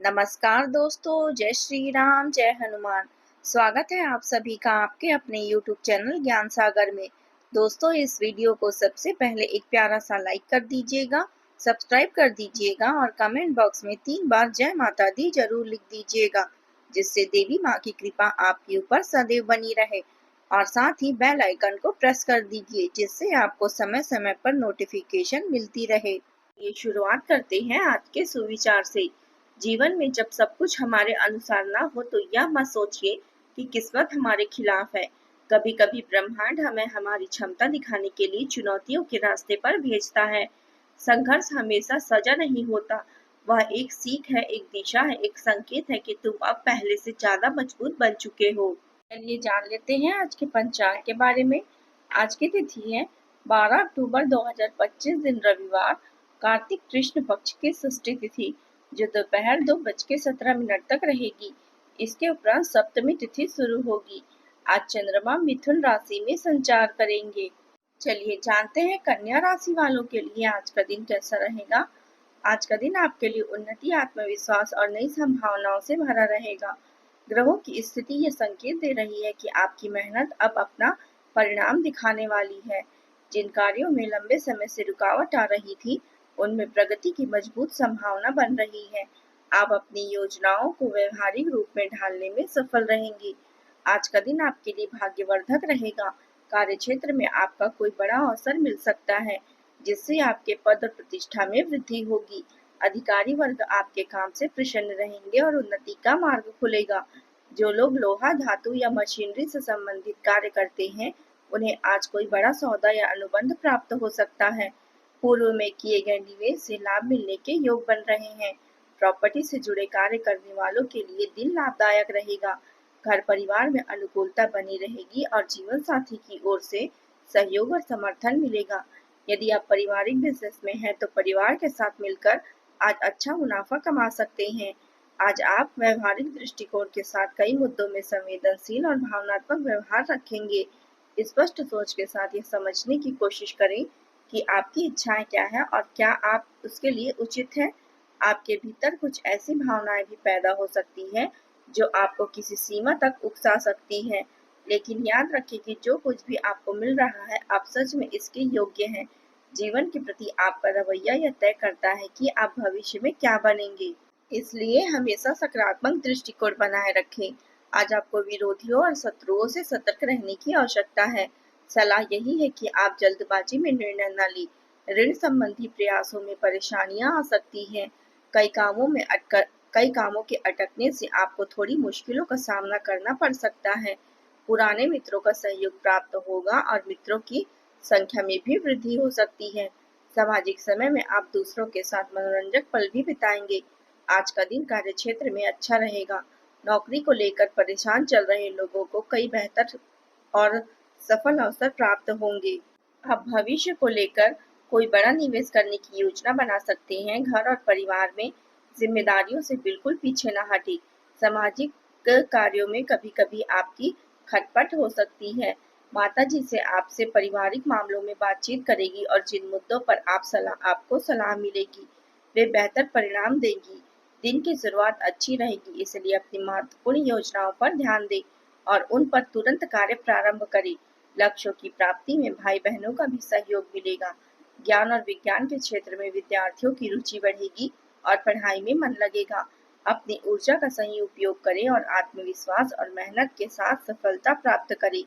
नमस्कार दोस्तों, जय श्री राम, जय हनुमान। स्वागत है आप सभी का आपके अपने YouTube चैनल ज्ञान सागर में। दोस्तों, इस वीडियो को सबसे पहले एक प्यारा सा लाइक कर दीजिएगा, सब्सक्राइब कर दीजिएगा और कमेंट बॉक्स में 3 बार जय माता दी जरूर लिख दीजिएगा, जिससे देवी माँ की कृपा आपके ऊपर सदैव बनी रहे। और साथ ही बेल आइकन को प्रेस कर दीजिए, जिससे आपको समय समय पर नोटिफिकेशन मिलती रहे। ये शुरुआत करते हैं आज के सुविचार से। जीवन में जब सब कुछ हमारे अनुसार ना हो तो यह मत सोचिए कि किस्मत हमारे खिलाफ है। कभी कभी ब्रह्मांड हमें हमारी क्षमता दिखाने के लिए चुनौतियों के रास्ते पर भेजता है। संघर्ष हमेशा सजा नहीं होता, वह एक सीख है, एक दिशा है, एक संकेत है कि तुम अब पहले से ज्यादा मजबूत बन चुके हो। चलिए जान लेते हैं आज के पंचांग के बारे में। आज की तिथि है 12 अक्टूबर 2025 दिन रविवार, कार्तिक कृष्ण पक्ष की षष्ठी तिथि, जो दोपहर 2:17 तक रहेगी। इसके उपरांत सप्तमी तिथि शुरू होगी। आज चंद्रमा मिथुन राशि में संचार करेंगे। चलिए जानते हैं कन्या राशि वालों के लिए आज का दिन कैसा रहेगा। आज का दिन आपके लिए उन्नति, आत्मविश्वास और नई संभावनाओं से भरा रहेगा। ग्रहों की स्थिति ये संकेत दे रही है कि आपकी मेहनत अब अपना परिणाम दिखाने वाली है। जिन कार्यों में लंबे समय से रुकावट आ रही थी, उनमें प्रगति की मजबूत संभावना बन रही है। आप अपनी योजनाओं को व्यवहारिक रूप में ढालने में सफल रहेंगी। आज का दिन आपके लिए भाग्यवर्धक रहेगा। कार्य क्षेत्र में आपका कोई बड़ा अवसर मिल सकता है, जिससे आपके पद और प्रतिष्ठा में वृद्धि होगी। अधिकारी वर्ग आपके काम से प्रसन्न रहेंगे और उन्नति का मार्ग खुलेगा। जो लोग लोहा, धातु या मशीनरी से संबंधित कार्य करते हैं, उन्हें आज कोई बड़ा सौदा या अनुबंध प्राप्त हो सकता है। पूर्व में किए गए निवेश से लाभ मिलने के योग बन रहे हैं। प्रॉपर्टी से जुड़े कार्य करने वालों के लिए दिन लाभदायक रहेगा। घर परिवार में अनुकूलता बनी रहेगी और जीवन साथी की ओर से सहयोग और समर्थन मिलेगा। यदि आप पारिवारिक बिजनेस में हैं तो परिवार के साथ मिलकर आज अच्छा मुनाफा कमा सकते हैं। आज आप व्यवहारिक दृष्टिकोण के साथ कई मुद्दों में संवेदनशील और भावनात्मक व्यवहार रखेंगे। स्पष्ट सोच के साथ ये समझने की कोशिश करें कि आपकी इच्छाएं क्या है और क्या आप उसके लिए उचित है। आपके भीतर कुछ ऐसी भावनाएं भी पैदा हो सकती है जो आपको किसी सीमा तक उकसा सकती है, लेकिन याद रखें कि जो कुछ भी आपको मिल रहा है, आप सच में इसके योग्य हैं। जीवन के प्रति आपका रवैया यह तय करता है कि आप भविष्य में क्या बनेंगे। इसलिए हमेशा सकारात्मक दृष्टिकोण बनाए रखें। आज आपको विरोधियों और शत्रुओं से सतर्क रहने की आवश्यकता है। सलाह यही है कि आप जल्दबाजी में निर्णय न लें। ऋण संबंधी प्रयासों में परेशानियां आ सकती हैं। कई कामों के अटकने से आपको थोड़ी मुश्किलों का सामना करना पड़ सकता है। पुराने मित्रों का सहयोग प्राप्त होगा और मित्रों की संख्या में भी वृद्धि हो सकती है। सामाजिक समय में आप दूसरों के साथ मनोरंजक पल भी बिताएंगे। आज का दिन कार्य क्षेत्र में अच्छा रहेगा। नौकरी को लेकर परेशान चल रहे लोगों को कई बेहतर और सफल अवसर प्राप्त होंगे। आप भविष्य को लेकर कोई बड़ा निवेश करने की योजना बना सकते हैं। घर और परिवार में जिम्मेदारियों से बिल्कुल पीछे न हटें। सामाजिक कार्यों में कभी-कभी आपकी खटपट हो सकती है। माताजी से आपसे पारिवारिक मामलों में बातचीत करेगी और जिन मुद्दों पर आपको सलाह मिलेगी, वे बेहतर परिणाम देंगी। दिन की शुरुआत अच्छी रहेगी, इसलिए अपनी महत्वपूर्ण योजनाओं पर ध्यान दें और उन पर तुरंत कार्य प्रारंभ करें। लक्ष्यों की प्राप्ति में भाई बहनों का भी सहयोग मिलेगा। ज्ञान और विज्ञान के क्षेत्र में विद्यार्थियों की रुचि बढ़ेगी और पढ़ाई में मन लगेगा। अपनी ऊर्जा का सही उपयोग करें और आत्मविश्वास और मेहनत के साथ सफलता प्राप्त करें।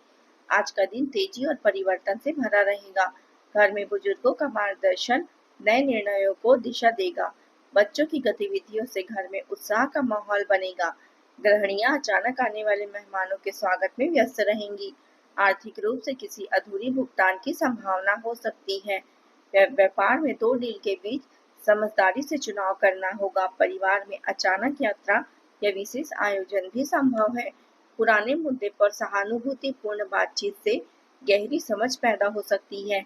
आज का दिन तेजी और परिवर्तन से भरा रहेगा। घर में बुजुर्गों का मार्गदर्शन नए निर्णयों को दिशा देगा। बच्चों की गतिविधियों से घर में उत्साह का माहौल बनेगा। गृहिणियां अचानक आने वाले मेहमानों के स्वागत में व्यस्त रहेंगी। आर्थिक रूप से किसी अधूरी भुगतान की संभावना हो सकती है। व्यापार में दो डील के बीच समझदारी से चुनाव करना होगा। परिवार में अचानक यात्रा या विशेष आयोजन भी संभव है। पुराने मुद्दे पर सहानुभूतिपूर्ण बातचीत से गहरी समझ पैदा हो सकती है।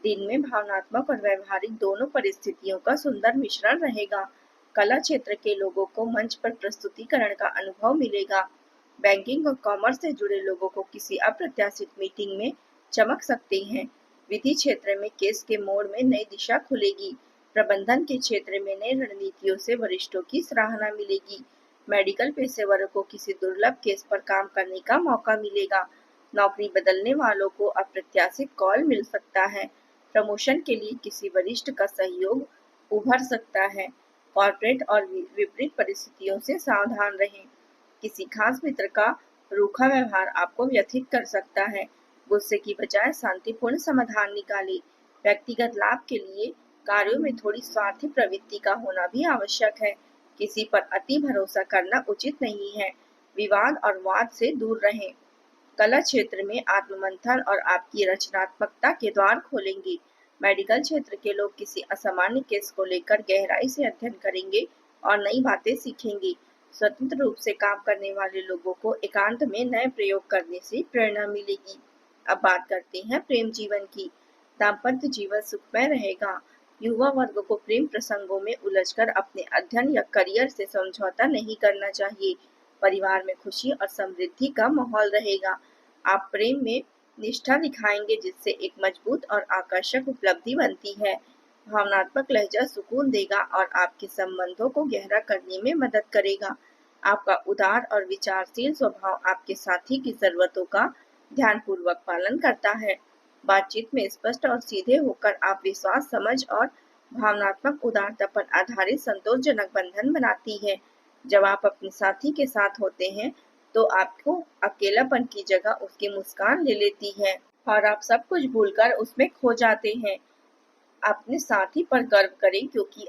दिन में भावनात्मक और व्यवहारिक दोनों परिस्थितियों का सुंदर मिश्रण रहेगा। कला क्षेत्र के लोगों को मंच पर प्रस्तुतिकरण का अनुभव मिलेगा। बैंकिंग और कॉमर्स से जुड़े लोगों को किसी अप्रत्याशित मीटिंग में चमक सकते हैं। विधि क्षेत्र में केस के मोड़ में नई दिशा खुलेगी। प्रबंधन के क्षेत्र में नई रणनीतियों से वरिष्ठों की सराहना मिलेगी। मेडिकल पेशेवरों को किसी दुर्लभ केस पर काम करने का मौका मिलेगा। नौकरी बदलने वालों को अप्रत्याशित कॉल मिल सकता है। प्रमोशन के लिए किसी वरिष्ठ का सहयोग उभर सकता है। कॉर्पोरेट और विपरीत परिस्थितियों से सावधान रहें। किसी खास मित्र का रूखा व्यवहार आपको व्यथित कर सकता है। गुस्से की बजाय शांतिपूर्ण समाधान निकालें। व्यक्तिगत लाभ के लिए कार्यों में थोड़ी स्वार्थी प्रवृत्ति का होना भी आवश्यक है। किसी पर अति भरोसा करना उचित नहीं है। विवाद और वाद से दूर रहें। कला क्षेत्र में आत्ममंथन और आपकी रचनात्मकता के द्वार खोलेंगे। मेडिकल क्षेत्र के लोग किसी असामान्य केस को लेकर गहराई से अध्ययन करेंगे और नई बातें सीखेंगे। स्वतंत्र रूप से काम करने वाले लोगों को एकांत में नए प्रयोग करने से प्रेरणा मिलेगी। अब बात करते हैं प्रेम जीवन की। दाम्पत्य जीवन सुखमय रहेगा। युवा वर्ग को प्रेम प्रसंगों में उलझकर अपने अध्ययन या करियर से समझौता नहीं करना चाहिए। परिवार में खुशी और समृद्धि का माहौल रहेगा। आप प्रेम में निष्ठा दिखाएंगे जिससे एक मजबूत और आकर्षक उपलब्धि बनती है। भावनात्मक लहजा सुकून देगा और आपके संबंधों को गहरा करने में मदद करेगा। आपका उदार और विचारशील स्वभाव आपके साथी की जरूरतों का ध्यानपूर्वक पालन करता है। बातचीत में स्पष्ट और सीधे होकर आप विश्वास, समझ और भावनात्मक उदारता पर आधारित संतोषजनक बंधन बनाती है। जब आप अपने साथी के साथ होते हैं तो आपको अकेलापन की जगह उसकी मुस्कान ले लेती है और आप सब कुछ भूलकर उसमें खो जाते हैं। अपने साथी पर गर्व करें क्योंकि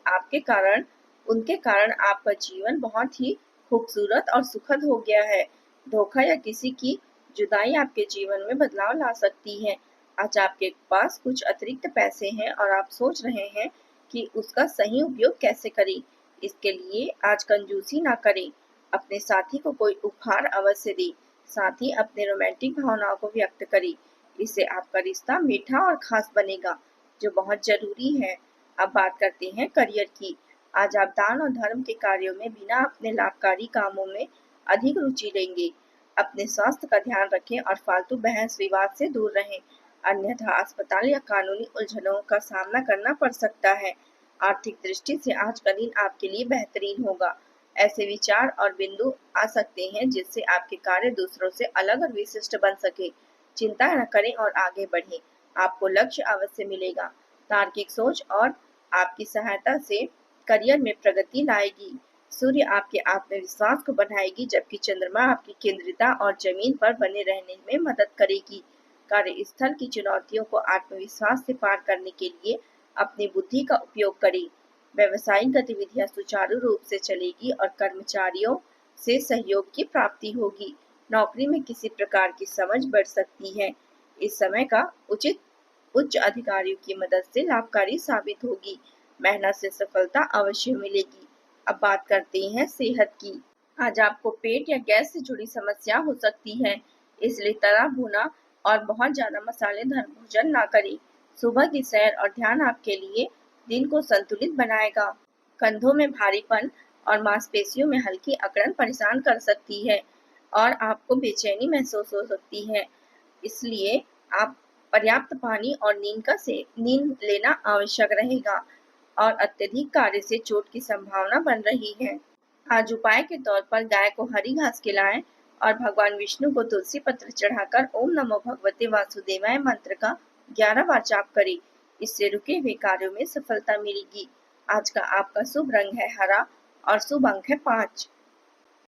उनके कारण आपका जीवन बहुत ही खूबसूरत और सुखद हो गया है। धोखा या किसी की जुदाई आपके जीवन में बदलाव ला सकती है। आज आपके पास कुछ अतिरिक्त पैसे हैं और आप सोच रहे हैं कि उसका सही उपयोग कैसे करें। इसके लिए आज कंजूसी ना करें। अपने साथी को कोई उपहार अवश्य दें। साथ ही अपने रोमांटिक भावनाओं को व्यक्त करें। इससे आपका रिश्ता मीठा और खास बनेगा, जो बहुत जरूरी है। अब बात करते हैं करियर की। आज आप दान और धर्म के कार्यों में बिना अपने लाभकारी कामों में अधिक रुचि लेंगे। अपने स्वास्थ्य का ध्यान रखें और फालतू बहस विवाद से दूर रहें, अन्यथा अस्पताल या कानूनी उलझनों का सामना करना पड़ सकता है। आर्थिक दृष्टि से आज का दिन आपके लिए बेहतरीन होगा। ऐसे विचार और बिंदु आ सकते हैं जिससे आपके कार्य दूसरों से अलग और विशिष्ट बन सके। चिंता न करें और आगे बढ़ें। आपको लक्ष्य अवश्य मिलेगा। तार्किक सोच और आपकी सहायता से करियर में प्रगति लाएगी। सूर्य आपके आत्मविश्वास को बढ़ाएगी जबकि चंद्रमा आपकी केंद्रितता और जमीन पर बने रहने में मदद करेगी। कार्यस्थल की चुनौतियों को आत्मविश्वास से पार करने के लिए अपनी बुद्धि का उपयोग करें। व्यवसायिक गतिविधियां सुचारू रूप से चलेगी और कर्मचारियों से सहयोग की प्राप्ति होगी। नौकरी में किसी प्रकार की समझ बढ़ सकती है। इस समय का उच्च अधिकारियों की मदद से लाभकारी साबित होगी। मेहनत से सफलता अवश्य मिलेगी। अब बात करते हैं सेहत की। आज आपको पेट या गैस से जुड़ी समस्या हो सकती है, इसलिए तला भुना और बहुत ज्यादा मसालेदार भोजन ना करें। सुबह की सैर और ध्यान आपके लिए दिन को संतुलित बनाएगा। कंधों में भारीपन और मांसपेशियों में हल्की अकड़न परेशान कर सकती है और आपको बेचैनी महसूस हो सकती है। इसलिए आप पर्याप्त पानी और नींद लेना आवश्यक रहेगा और अत्यधिक कार्य से चोट की संभावना बन रही है। आज उपाय के तौर पर गाय को हरी घास खिलाएं और भगवान विष्णु को तुलसी पत्र चढ़ाकर ओम नमो भगवते वासुदेवाय मंत्र का 11 बार जाप करें। इससे रुके हुए कार्यों में सफलता मिलेगी। आज का आपका शुभ रंग है हरा और शुभ अंक है 5।